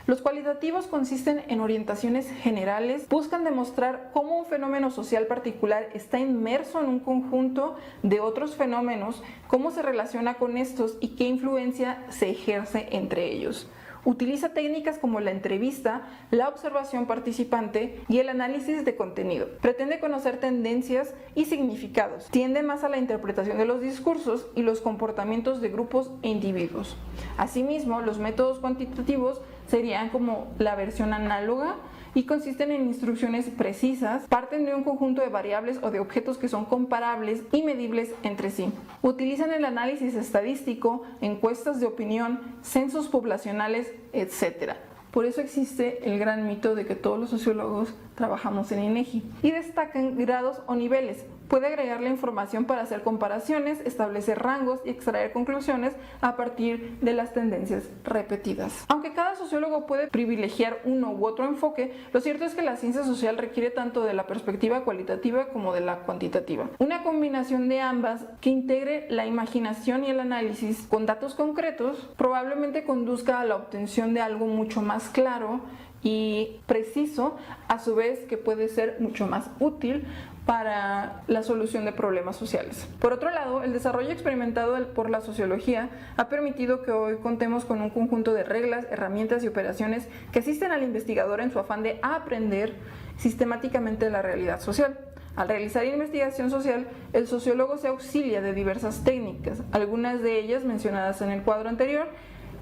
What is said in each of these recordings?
Los cualitativos consisten en orientaciones generales, buscan demostrar cómo un fenómeno social particular está inmerso en un conjunto de otros fenómenos, cómo se relaciona con estos y qué influencia se ejerce entre ellos. Utiliza técnicas como la entrevista, la observación participante y el análisis de contenido. Pretende conocer tendencias y significados. Tiende más a la interpretación de los discursos y los comportamientos de grupos e individuos. Asimismo, los métodos cuantitativos serían como la versión análoga y consisten en instrucciones precisas, parten de un conjunto de variables o de objetos que son comparables y medibles entre sí. Utilizan el análisis estadístico, encuestas de opinión, censos poblacionales, etc. Por eso existe el gran mito de que todos los sociólogos trabajamos en INEGI. Y destacan grados o niveles. Puede agregar la información para hacer comparaciones, establecer rangos y extraer conclusiones a partir de las tendencias repetidas. Aunque cada sociólogo puede privilegiar uno u otro enfoque, lo cierto es que la ciencia social requiere tanto de la perspectiva cualitativa como de la cuantitativa. Una combinación de ambas que integre la imaginación y el análisis con datos concretos probablemente conduzca a la obtención de algo mucho más claro y preciso, a su vez que puede ser mucho más útil para la solución de problemas sociales. Por otro lado, el desarrollo experimentado por la sociología ha permitido que hoy contemos con un conjunto de reglas, herramientas y operaciones que asisten al investigador en su afán de aprender sistemáticamente la realidad social. Al realizar investigación social, el sociólogo se auxilia de diversas técnicas, algunas de ellas mencionadas en el cuadro anterior,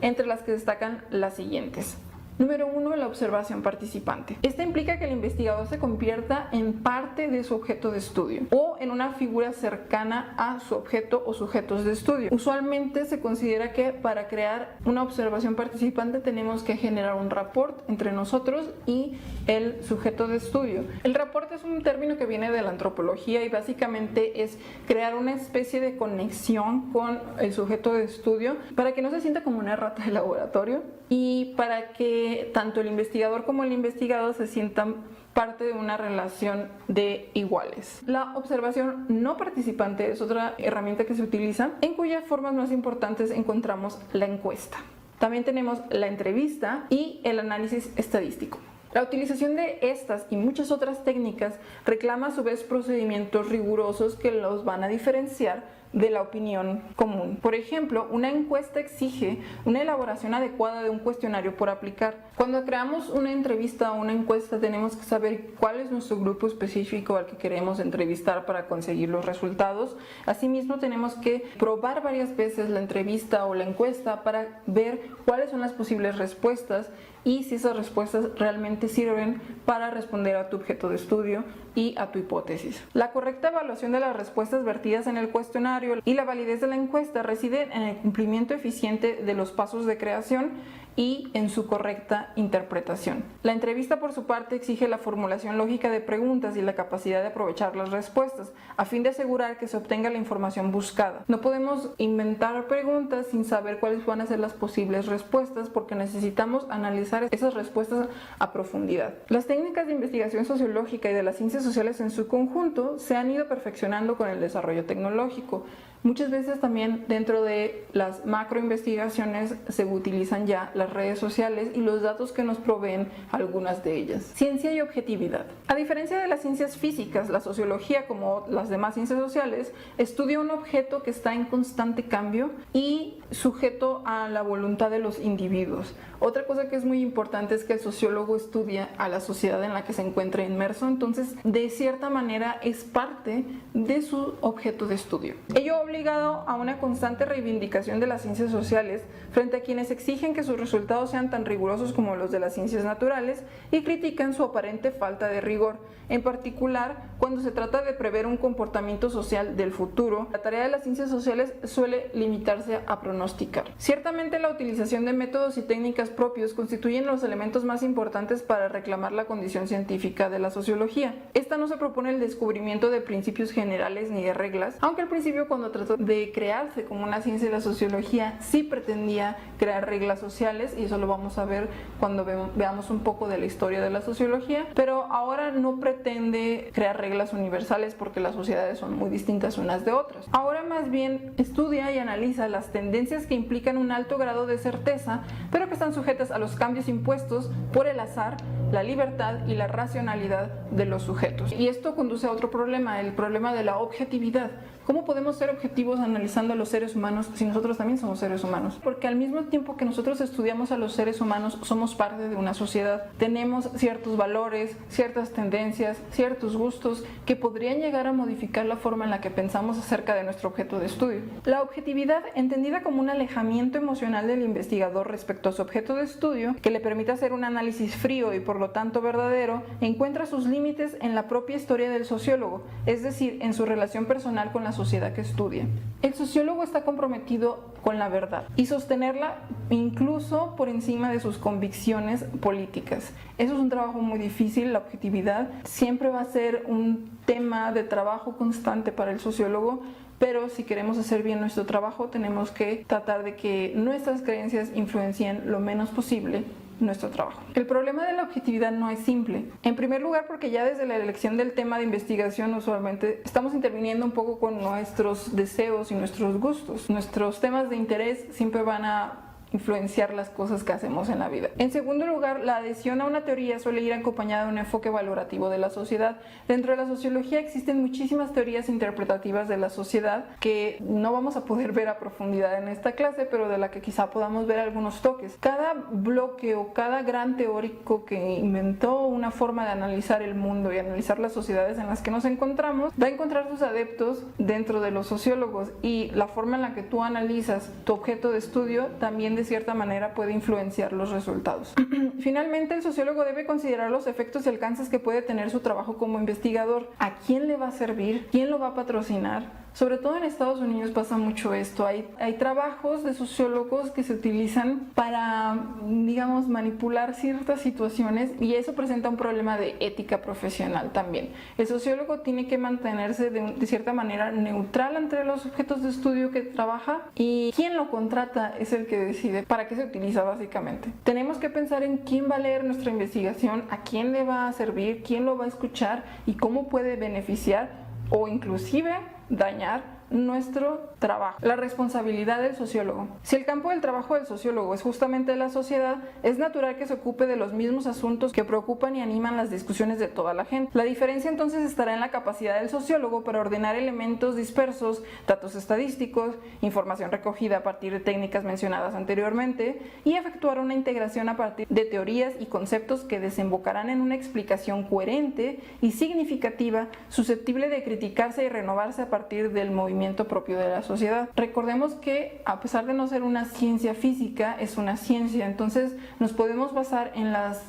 entre las que destacan las siguientes. Número 1. La observación participante. Esta implica que el investigador se convierta en parte de su objeto de estudio o en una figura cercana a su objeto o sujetos de estudio. Usualmente se considera que para crear una observación participante tenemos que generar un rapport entre nosotros y el sujeto de estudio. El rapport es un término que viene de la antropología y básicamente es crear una especie de conexión con el sujeto de estudio para que no se sienta como una rata de laboratorio y para que tanto el investigador como el investigado se sientan parte de una relación de iguales. La observación no participante es otra herramienta que se utiliza, en cuyas formas más importantes encontramos la encuesta. También tenemos la entrevista y el análisis estadístico. La utilización de estas y muchas otras técnicas reclama a su vez procedimientos rigurosos que los van a diferenciar de la opinión común. Por ejemplo, una encuesta exige una elaboración adecuada de un cuestionario por aplicar. Cuando creamos una entrevista o una encuesta tenemos que saber cuál es nuestro grupo específico al que queremos entrevistar para conseguir los resultados. Asimismo, tenemos que probar varias veces la entrevista o la encuesta para ver cuáles son las posibles respuestas y si esas respuestas realmente sirven para responder a tu objeto de estudio y a tu hipótesis. La correcta evaluación de las respuestas vertidas en el cuestionario y la validez de la encuesta reside en el cumplimiento eficiente de los pasos de creación y en su correcta interpretación. La entrevista, por su parte, exige la formulación lógica de preguntas y la capacidad de aprovechar las respuestas, a fin de asegurar que se obtenga la información buscada. No podemos inventar preguntas sin saber cuáles van a ser las posibles respuestas, porque necesitamos analizar esas respuestas a profundidad. Las técnicas de investigación sociológica y de las ciencias sociales en su conjunto se han ido perfeccionando con el desarrollo tecnológico. Muchas veces también dentro de las macroinvestigaciones se utilizan ya las redes sociales y los datos que nos proveen algunas de ellas. Ciencia y objetividad. A diferencia de las ciencias físicas, la sociología, como las demás ciencias sociales, estudia un objeto que está en constante cambio y sujeto a la voluntad de los individuos. Otra cosa que es muy importante es que el sociólogo estudia a la sociedad en la que se encuentra inmerso, entonces de cierta manera es parte de su objeto de estudio. Ello obligado a una constante reivindicación de las ciencias sociales frente a quienes exigen que sus resultados sean tan rigurosos como los de las ciencias naturales y critican su aparente falta de rigor, en particular cuando se trata de prever un comportamiento social del futuro. La tarea de las ciencias sociales suele limitarse a pronosticar. Ciertamente la utilización de métodos y técnicas propios constituyen los elementos más importantes para reclamar la condición científica de la sociología. Esta no se propone el descubrimiento de principios generales ni de reglas, aunque al principio, cuando trató de crearse como una ciencia de la sociología, sí pretendía crear reglas sociales, y eso lo vamos a ver cuando veamos un poco de la historia de la sociología, pero ahora no pretende crear reglas universales porque las sociedades son muy distintas unas de otras. Ahora más bien estudia y analiza las tendencias tendencias que implican un alto grado de certeza, pero que están sujetas a los cambios impuestos por el azar, la libertad y la racionalidad de los sujetos. Y esto conduce a otro problema, el problema de la objetividad. ¿Cómo podemos ser objetivos analizando a los seres humanos si nosotros también somos seres humanos? Porque al mismo tiempo que nosotros estudiamos a los seres humanos, somos parte de una sociedad. Tenemos ciertos valores, ciertas tendencias, ciertos gustos que podrían llegar a modificar la forma en la que pensamos acerca de nuestro objeto de estudio. La objetividad, entendida como un alejamiento emocional del investigador respecto a su objeto de estudio, que le permite hacer un análisis frío y por lo tanto verdadero, encuentra sus límites en la propia historia del sociólogo, es decir, en su relación personal con la sociedad que estudia. El sociólogo está comprometido con la verdad y sostenerla incluso por encima de sus convicciones políticas. Eso es un trabajo muy difícil, la objetividad siempre va a ser un tema de trabajo constante para el sociólogo, pero si queremos hacer bien nuestro trabajo tenemos que tratar de que nuestras creencias influencien lo menos posible nuestro trabajo. El problema de la objetividad no es simple. En primer lugar, porque ya desde la elección del tema de investigación usualmente estamos interviniendo un poco con nuestros deseos y nuestros gustos. Nuestros temas de interés siempre van a influenciar las cosas que hacemos en la vida. En segundo lugar, la adhesión a una teoría suele ir acompañada de un enfoque valorativo de la sociedad. Dentro de la sociología existen muchísimas teorías interpretativas de la sociedad que no vamos a poder ver a profundidad en esta clase, pero de la que quizá podamos ver algunos toques. Cada bloque o cada gran teórico que inventó una forma de analizar el mundo y analizar las sociedades en las que nos encontramos, va a encontrar sus adeptos dentro de los sociólogos, y la forma en la que tú analizas tu objeto de estudio también de cierta manera puede influenciar los resultados. Finalmente, el sociólogo debe considerar los efectos y alcances que puede tener su trabajo como investigador. ¿A quién le va a servir? ¿Quién lo va a patrocinar? Sobre todo en Estados Unidos pasa mucho esto. Hay trabajos de sociólogos que se utilizan para, digamos, manipular ciertas situaciones, y eso presenta un problema de ética profesional también. El sociólogo tiene que mantenerse de cierta manera neutral entre los objetos de estudio que trabaja, y quien lo contrata es el que decide para qué se utiliza básicamente. Tenemos que pensar en quién va a leer nuestra investigación, a quién le va a servir, quién lo va a escuchar y cómo puede beneficiar o inclusive dañar nuestro trabajo. La responsabilidad del sociólogo. Si el campo del trabajo del sociólogo es justamente la sociedad, es natural que se ocupe de los mismos asuntos que preocupan y animan las discusiones de toda la gente. La diferencia entonces estará en la capacidad del sociólogo para ordenar elementos dispersos, datos estadísticos, información recogida a partir de técnicas mencionadas anteriormente, y efectuar una integración a partir de teorías y conceptos que desembocarán en una explicación coherente y significativa, susceptible de criticarse y renovarse a partir del movimiento propio de la sociedad. Recordemos que a pesar de no ser una ciencia física, es una ciencia, entonces nos podemos basar en las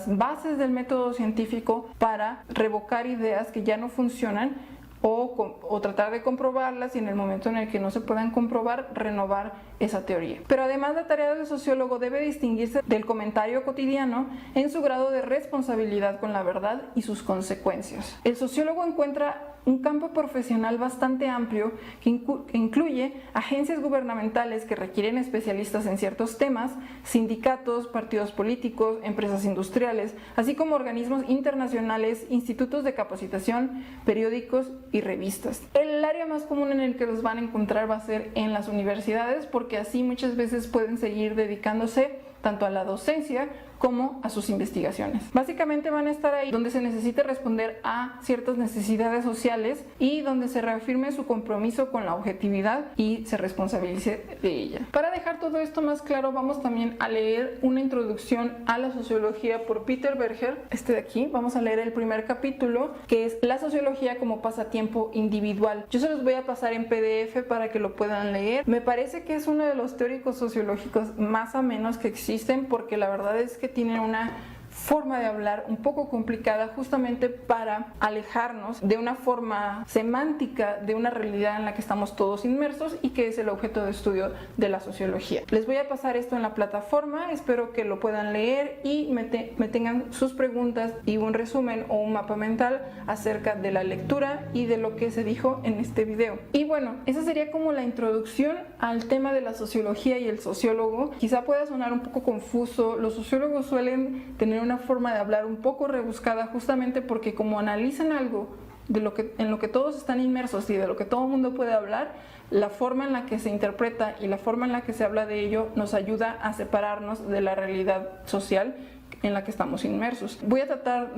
bases del método científico para revocar ideas que ya no funcionan, o tratar de comprobarlas, y en el momento en el que no se puedan comprobar, renovar esa teoría. Pero además, la tarea del sociólogo debe distinguirse del comentario cotidiano en su grado de responsabilidad con la verdad y sus consecuencias. El sociólogo encuentra un campo profesional bastante amplio que incluye agencias gubernamentales que requieren especialistas en ciertos temas, sindicatos, partidos políticos, empresas industriales, así como organismos internacionales, institutos de capacitación, periódicos y revistas. El área más común en el que los van a encontrar va a ser en las universidades, porque así muchas veces pueden seguir dedicándose tanto a la docencia como a sus investigaciones. Básicamente van a estar ahí donde se necesite responder a ciertas necesidades sociales y donde se reafirme su compromiso con la objetividad y se responsabilice de ella. Para dejar todo esto más claro, vamos también a leer una introducción a la sociología por Peter Berger. De aquí, vamos a leer el primer capítulo, que es la sociología como pasatiempo individual. Yo se los voy a pasar en PDF para que lo puedan leer. Me parece que es uno de los teóricos sociológicos más amenos que existen, porque la verdad es que tiene una forma de hablar un poco complicada, justamente para alejarnos de una forma semántica de una realidad en la que estamos todos inmersos y que es el objeto de estudio de la sociología. Les voy a pasar esto en la plataforma, espero que lo puedan leer y me tengan sus preguntas y un resumen o un mapa mental acerca de la lectura y de lo que se dijo en este video. Y bueno, esa sería como la introducción al tema de la sociología y el sociólogo. Quizá pueda sonar un poco confuso, los sociólogos suelen tener una forma de hablar un poco rebuscada, justamente porque como analizan algo en lo que todos están inmersos y de lo que todo el mundo puede hablar, la forma en la que se interpreta y la forma en la que se habla de ello nos ayuda a separarnos de la realidad social en la que estamos inmersos. Voy a tratar,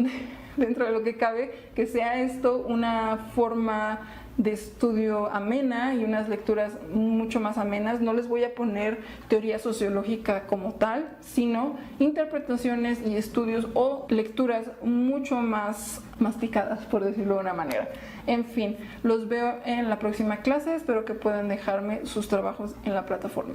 dentro de lo que cabe, que sea esto una forma de estudio amena y unas lecturas mucho más amenas. No les voy a poner teoría sociológica como tal, sino interpretaciones y estudios o lecturas mucho más masticadas, por decirlo de una manera. En fin, los veo en la próxima clase. Espero que puedan dejarme sus trabajos en la plataforma.